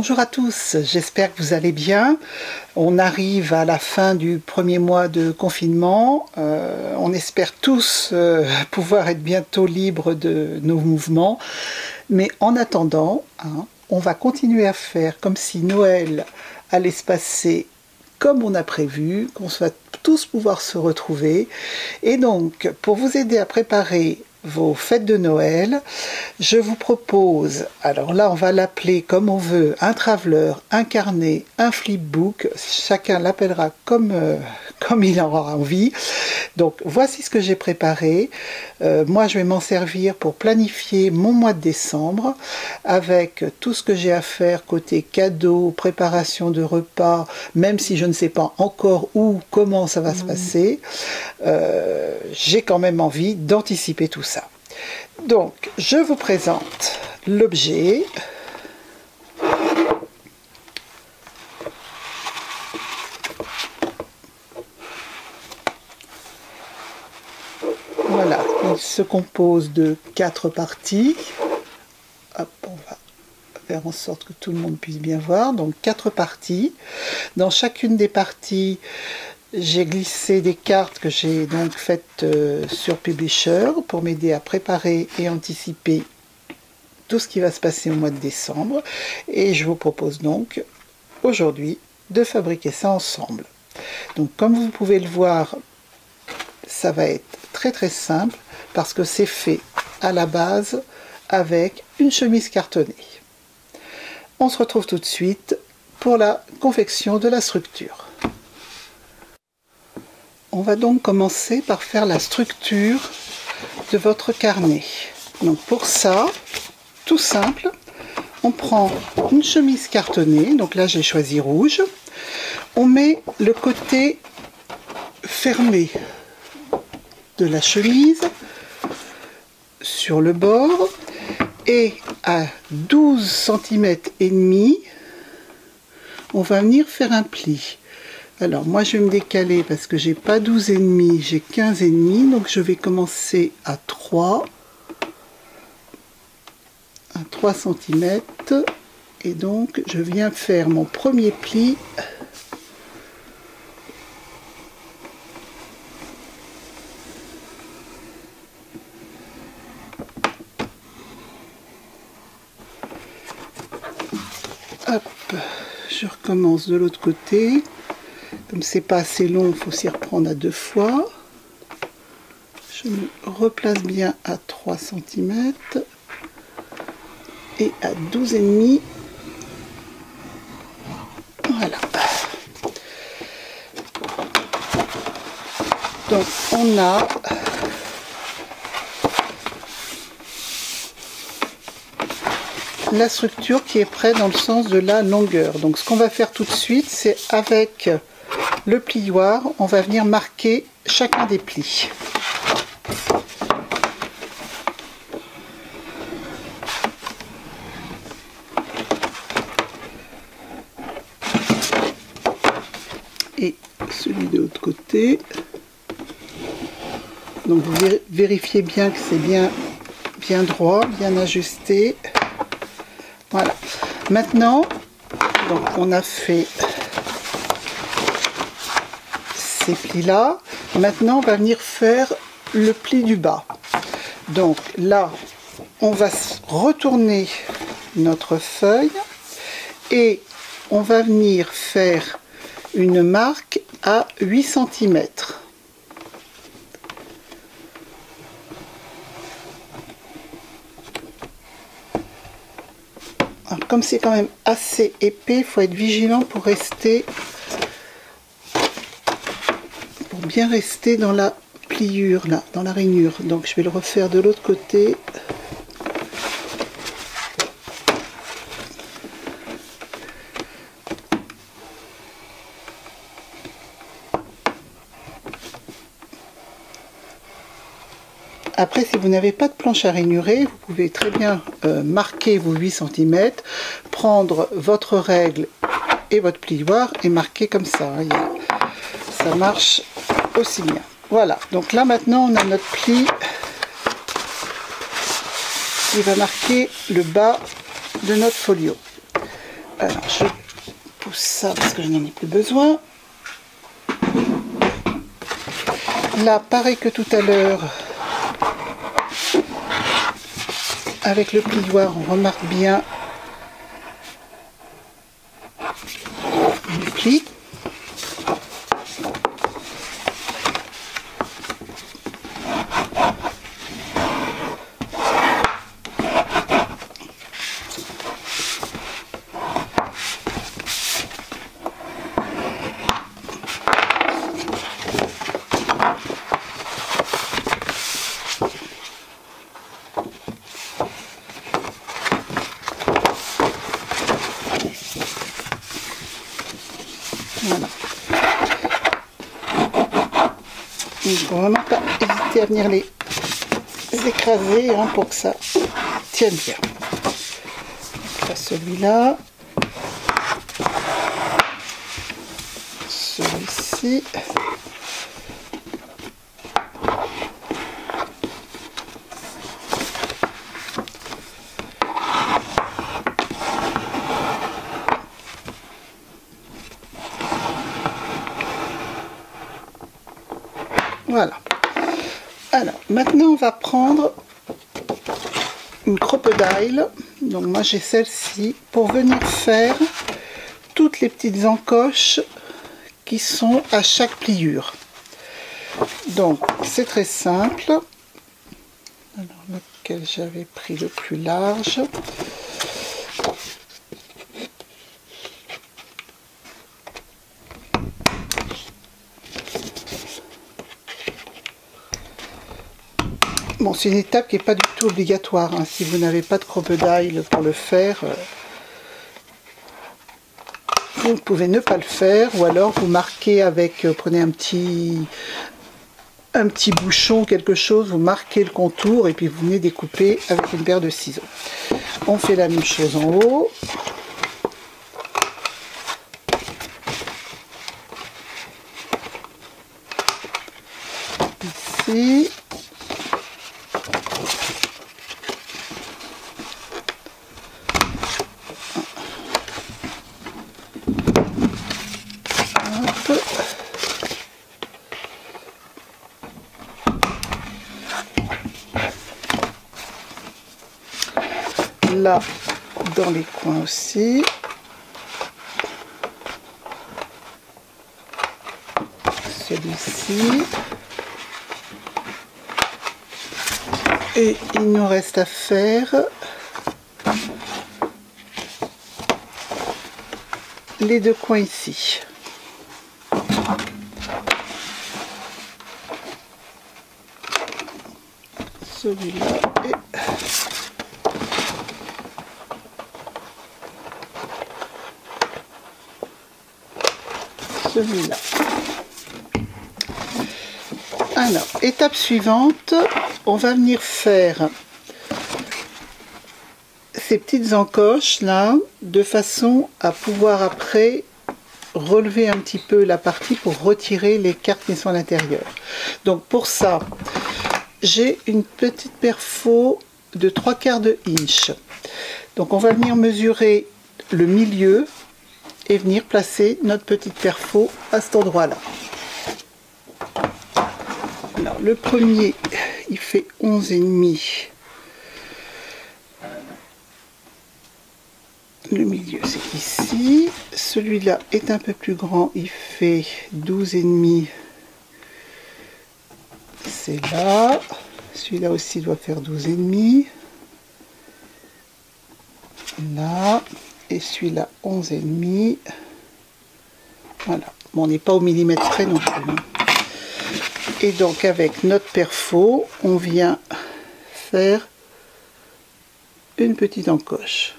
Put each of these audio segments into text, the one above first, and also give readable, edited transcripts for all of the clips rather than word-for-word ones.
Bonjour à tous, j'espère que vous allez bien. On arrive à la fin du premier mois de confinement. On espère tous pouvoir être bientôt libres de nos mouvements. Mais en attendant, on va continuer à faire comme si Noël allait se passer comme on a prévu, qu'on soit tous pouvoir se retrouver. Et donc, pour vous aider à préparer vos fêtes de Noël, je vous propose, alors là on va l'appeler comme on veut, un traveler, un carnet, un flipbook, chacun l'appellera comme il en aura envie. Donc voici ce que j'ai préparé. Moi je vais m'en servir pour planifier mon mois de décembre avec tout ce que j'ai à faire côté cadeaux, préparation de repas, même si je ne sais pas encore où, comment ça va se passer. J'ai quand même envie d'anticiper tout ça. Donc, je vous présente l'objet. Voilà, il se compose de 4 parties. Hop, on va faire en sorte que tout le monde puisse bien voir. Donc, 4 parties. Dans chacune des parties, j'ai glissé des cartes que j'ai donc faites sur Publisher pour m'aider à préparer et anticiper tout ce qui va se passer au mois de décembre. Et je vous propose donc aujourd'hui de fabriquer ça ensemble. Donc comme vous pouvez le voir, ça va être très simple parce que c'est fait à la base avec une chemise cartonnée. On se retrouve tout de suite pour la confection de la structure. On va donc commencer par faire la structure de votre carnet. Donc pour ça, tout simple, on prend une chemise cartonnée, donc là j'ai choisi rouge. On met le côté fermé de la chemise sur le bord et à 12 cm et demi, on va venir faire un pli. Alors moi je vais me décaler parce que j'ai pas 12,5, j'ai 15,5, donc je vais commencer à 3 cm et donc je viens faire mon premier pli . Hop, je recommence de l'autre côté. Comme c'est pas assez long, il faut s'y reprendre à 2 fois. Je me replace bien à 3 cm et à 12,5. Voilà. Donc on a la structure qui est prête dans le sens de la longueur. Donc ce qu'on va faire tout de suite, c'est avec le plioir, on va venir marquer chacun des plis. Et celui de l'autre côté. Donc vous vérifiez bien que c'est bien droit, bien ajusté. Voilà. Maintenant, donc on a fait ces plis là. Maintenant on va venir faire le pli du bas. Donc là on va retourner notre feuille et on va venir faire une marque à 8 cm. Alors, comme c'est quand même assez épais, il faut être vigilant pour bien rester dans la pliure, là, dans la rainure. Donc je vais le refaire de l'autre côté. Après, si vous n'avez pas de planche à rainurer, vous pouvez très bien marquer vos 8 cm, prendre votre règle et votre plioir et marquer comme ça. Ça marche aussi bien. Voilà, donc là maintenant on a notre pli qui va marquer le bas de notre folio. Alors je pousse ça parce que je n'en ai plus besoin. Là, pareil que tout à l'heure, avec le plioir, on remarque bien le pli. Voilà. Il ne faut vraiment pas hésiter à venir les écraser hein, pour que ça tienne bien. Donc là, celui-là. Celui-ci. Voilà. Alors, maintenant, on va prendre une crocodile. Donc, moi, j'ai celle-ci pour venir faire toutes les petites encoches qui sont à chaque pliure. Donc, c'est très simple. Alors, lequel j'avais pris le plus large. Bon, c'est une étape qui n'est pas du tout obligatoire. Hein. Si vous n'avez pas de crocodile pour le faire, vous pouvez ne pas le faire. Ou alors vous marquez avec, prenez un petit bouchon, quelque chose, vous marquez le contour et puis vous venez découper avec une paire de ciseaux. On fait la même chose en haut. Ici. Là, dans les coins aussi. Celui-ci. Et il nous reste à faire les deux coins ici. Celui-là et celui-là. Alors, étape suivante, on va venir faire ces petites encoches là, de façon à pouvoir après relever un petit peu la partie pour retirer les cartes qui sont à l'intérieur. Donc pour ça, j'ai une petite perfo de 3/4 de inch. Donc on va venir mesurer le milieu et venir placer notre petite perfo à cet endroit-là. Alors le premier, il fait 11,5. Le milieu c'est ici. Celui-là est un peu plus grand, il fait 12,5. C'est là. Celui-là aussi doit faire 12,5. Là. Et celui-là 11,5. Voilà. Bon, on n'est pas au millimètre près non plus. Hein. Et donc avec notre perfo, on vient faire une petite encoche.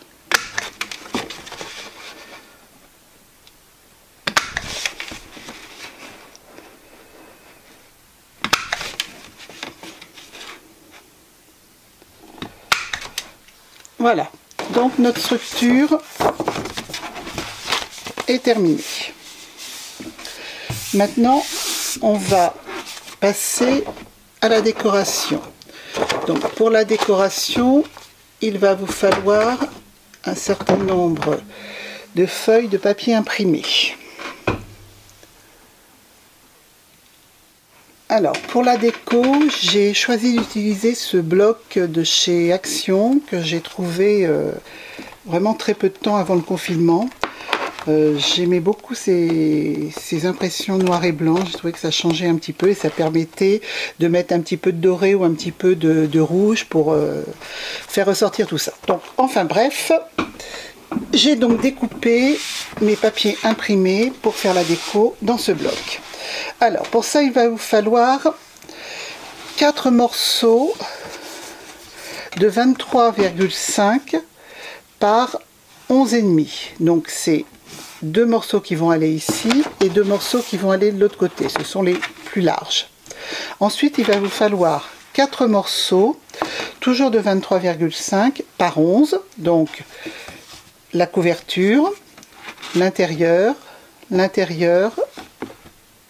Voilà, donc notre structure est terminée. Maintenant, on va passer à la décoration. Donc pour la décoration, il va vous falloir un certain nombre de feuilles de papier imprimé. Alors, pour la déco, j'ai choisi d'utiliser ce bloc de chez Action que j'ai trouvé vraiment très peu de temps avant le confinement. J'aimais beaucoup ces impressions noir et blanc. J'ai trouvé que ça changeait un petit peu et ça permettait de mettre un petit peu de doré ou un petit peu de rouge pour faire ressortir tout ça. Donc, enfin bref, j'ai donc découpé mes papiers imprimés pour faire la déco dans ce bloc. Alors, pour ça, il va vous falloir 4 morceaux de 23,5 par 11,5. Donc, c'est 2 morceaux qui vont aller ici et 2 morceaux qui vont aller de l'autre côté. Ce sont les plus larges. Ensuite, il va vous falloir 4 morceaux, toujours de 23,5 par 11. Donc, la couverture, l'intérieur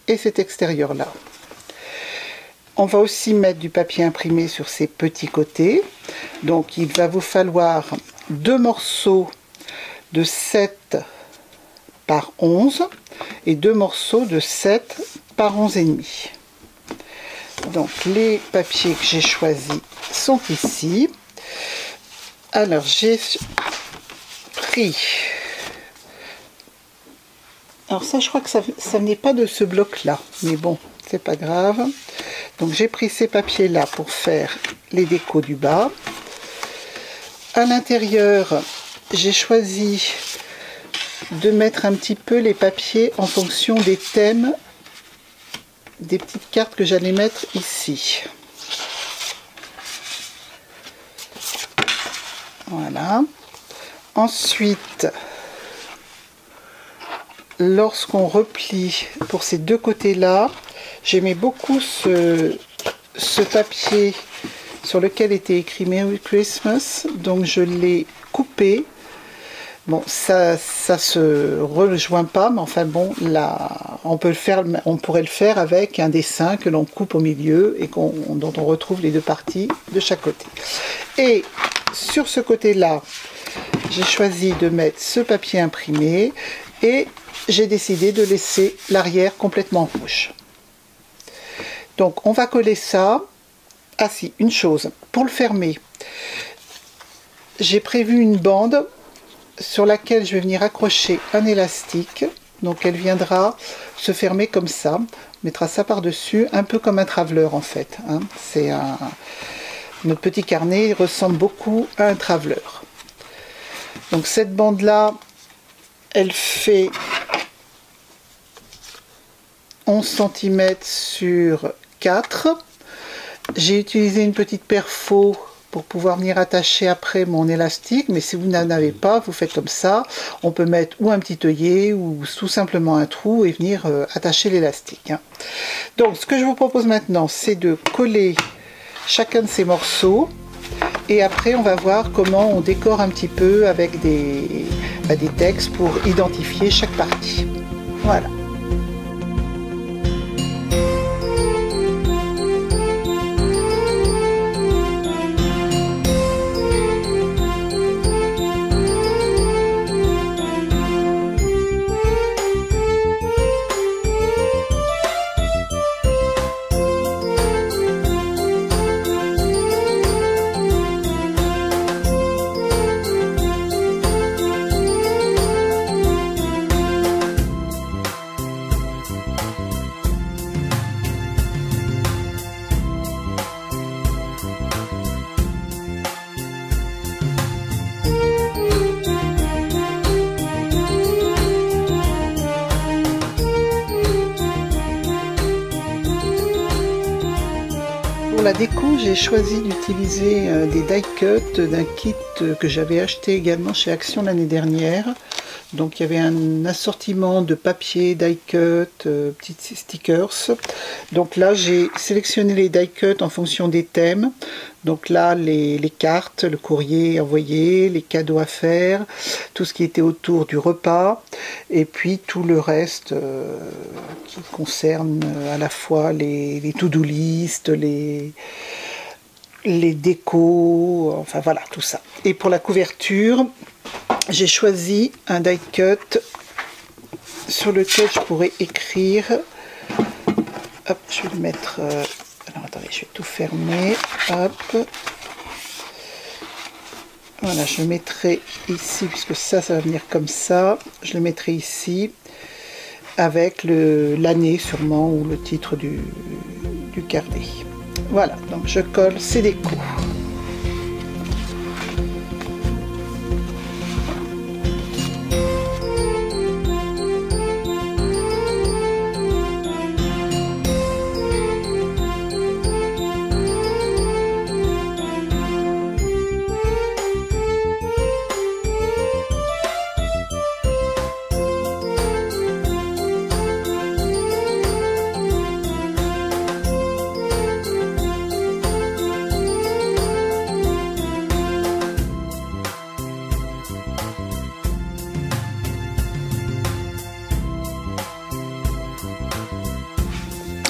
et cet extérieur-là. On va aussi mettre du papier imprimé sur ces petits côtés. Donc, il va vous falloir 2 morceaux de 7 par 11 et 2 morceaux de 7 par 11,5. Donc les papiers que j'ai choisis sont ici. Alors j'ai pris, alors ça je crois que ça n'est pas de ce bloc là, mais bon c'est pas grave. Donc j'ai pris ces papiers là pour faire les décos du bas. À l'intérieur j'ai choisi de mettre un petit peu les papiers en fonction des thèmes des petites cartes que j'allais mettre ici. Voilà. Ensuite, lorsqu'on replie pour ces deux côtés-là, j'aimais beaucoup ce papier sur lequel était écrit Merry Christmas, donc je l'ai coupé. Bon, ça se rejoint pas, mais enfin bon, là, on pourrait le faire avec un dessin que l'on coupe au milieu et dont on retrouve les deux parties de chaque côté. Et sur ce côté-là, j'ai choisi de mettre ce papier imprimé et j'ai décidé de laisser l'arrière complètement rouge. Donc, on va coller ça. Ah si, une chose, pour le fermer, j'ai prévu une bande sur laquelle je vais venir accrocher un élastique, donc elle viendra se fermer comme ça. On mettra ça par dessus, un peu comme un traveler en fait, hein. Notre petit carnet ressemble beaucoup à un traveler. Donc cette bande là elle fait 11 cm sur 4. J'ai utilisé une petite perfo pour pouvoir venir attacher après mon élastique, mais si vous n'en avez pas, vous faites comme ça. On peut mettre ou un petit œillet ou tout simplement un trou et venir attacher l'élastique, hein. Donc ce que je vous propose maintenant, c'est de coller chacun de ces morceaux et après on va voir comment on décore un petit peu avec des textes pour identifier chaque partie. Voilà. Pour la déco, j'ai choisi d'utiliser des die cuts d'un kit que j'avais acheté également chez Action l'année dernière. Donc il y avait un assortiment de papier, die cut, petits stickers. Donc là j'ai sélectionné les die cuts en fonction des thèmes. Donc là les cartes, le courrier envoyé, les cadeaux à faire, tout ce qui était autour du repas. Et puis tout le reste qui concerne à la fois les to-do list, les décos, enfin voilà tout ça. Et pour la couverture, j'ai choisi un die cut sur lequel je pourrais écrire. Hop, je vais le mettre... alors attendez, je vais tout fermer. Hop. Voilà, je le mettrai ici, puisque ça va venir comme ça. Je le mettrai ici, avec l'année sûrement, ou le titre du carnet. Voilà, donc je colle ces décos.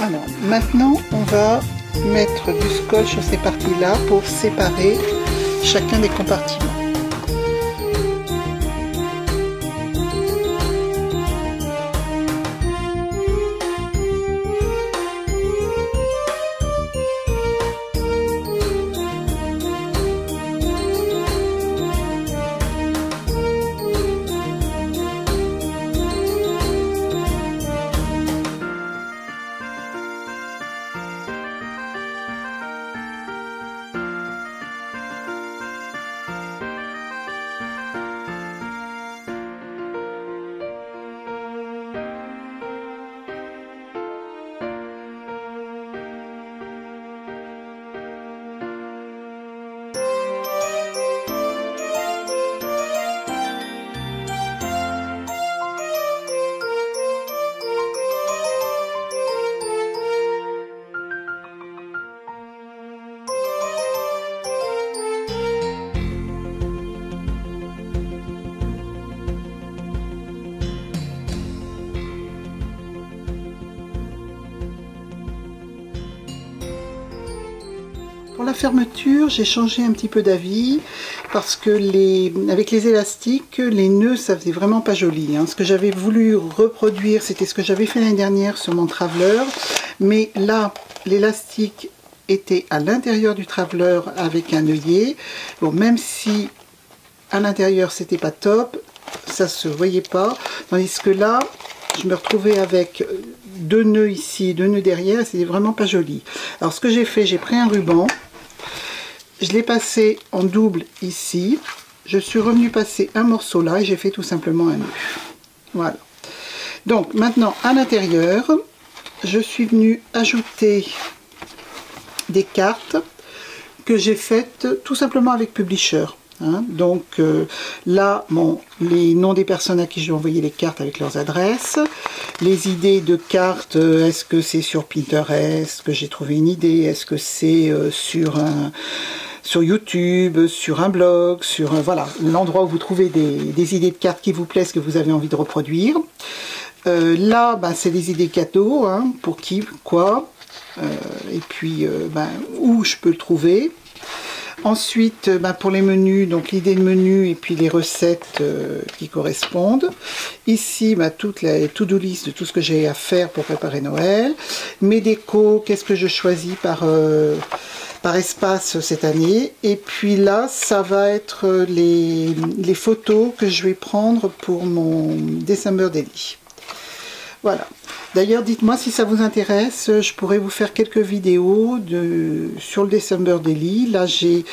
Alors, maintenant, on va mettre du scotch sur ces parties-là pour séparer chacun des compartiments. Pour la fermeture, j'ai changé un petit peu d'avis parce que avec les élastiques, les nœuds, ça faisait vraiment pas joli. Ce que j'avais voulu reproduire, c'était ce que j'avais fait l'année dernière sur mon traveler. Mais là, l'élastique était à l'intérieur du traveler avec un œillet. Bon, même si à l'intérieur, c'était pas top, ça se voyait pas. Tandis que là, je me retrouvais avec deux nœuds ici, deux nœuds derrière, et c'était vraiment pas joli. Alors ce que j'ai fait, j'ai pris un ruban, je l'ai passé en double ici, je suis revenu passer un morceau là et j'ai fait tout simplement un nœud. Voilà. Donc maintenant à l'intérieur, je suis venue ajouter des cartes que j'ai faites tout simplement avec Publisher. Donc là, bon, les noms des personnes à qui je vais envoyer les cartes avec leurs adresses, les idées de cartes, est-ce que c'est sur Pinterest que j'ai trouvé une idée, est-ce que c'est sur YouTube, sur un blog, sur voilà, l'endroit où vous trouvez des idées de cartes qui vous plaisent, que vous avez envie de reproduire. Là, c'est les idées cadeaux, pour qui, quoi, et puis où je peux le trouver. Ensuite, pour les menus, donc l'idée de menu et puis les recettes qui correspondent. Ici, toute la to-do list de tout ce que j'ai à faire pour préparer Noël. Mes décos, qu'est-ce que je choisis par espace cette année. Et puis là, ça va être les photos que je vais prendre pour mon December Daily. Voilà. D'ailleurs, dites-moi si ça vous intéresse, je pourrais vous faire quelques vidéos sur le December Daily. Là, j'ai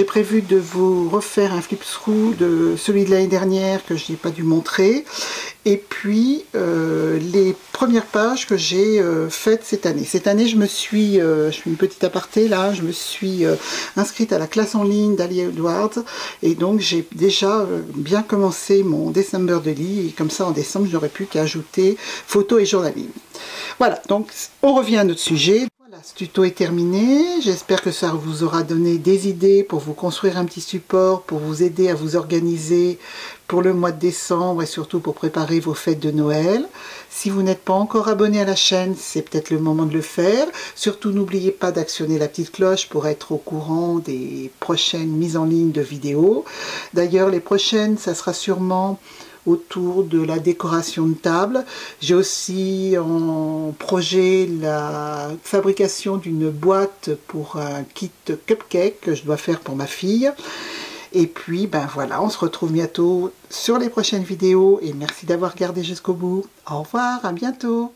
prévu de vous refaire un flip-through de celui de l'année dernière que je n'ai pas dû montrer. Et puis, les premières pages que j'ai faites cette année. Cette année, je fais une petite aparté là, je me suis inscrite à la classe en ligne d'Ali Edwards. Et donc, j'ai déjà bien commencé mon December Daily. Et comme ça, en décembre, je n'aurai plus qu'à ajouter photos et journaling. Voilà, donc on revient à notre sujet. Voilà. Voilà, ce tuto est terminé. J'espère que ça vous aura donné des idées pour vous construire un petit support, pour vous aider à vous organiser pour le mois de décembre et surtout pour préparer vos fêtes de Noël. Si vous n'êtes pas encore abonné à la chaîne, c'est peut-être le moment de le faire. Surtout, n'oubliez pas d'actionner la petite cloche pour être au courant des prochaines mises en ligne de vidéos. D'ailleurs, les prochaines, ça sera sûrement autour de la décoration de table. J'ai aussi en projet la fabrication d'une boîte pour un kit cupcake que je dois faire pour ma fille. Et puis, ben voilà, on se retrouve bientôt sur les prochaines vidéos et merci d'avoir regardé jusqu'au bout. Au revoir, à bientôt.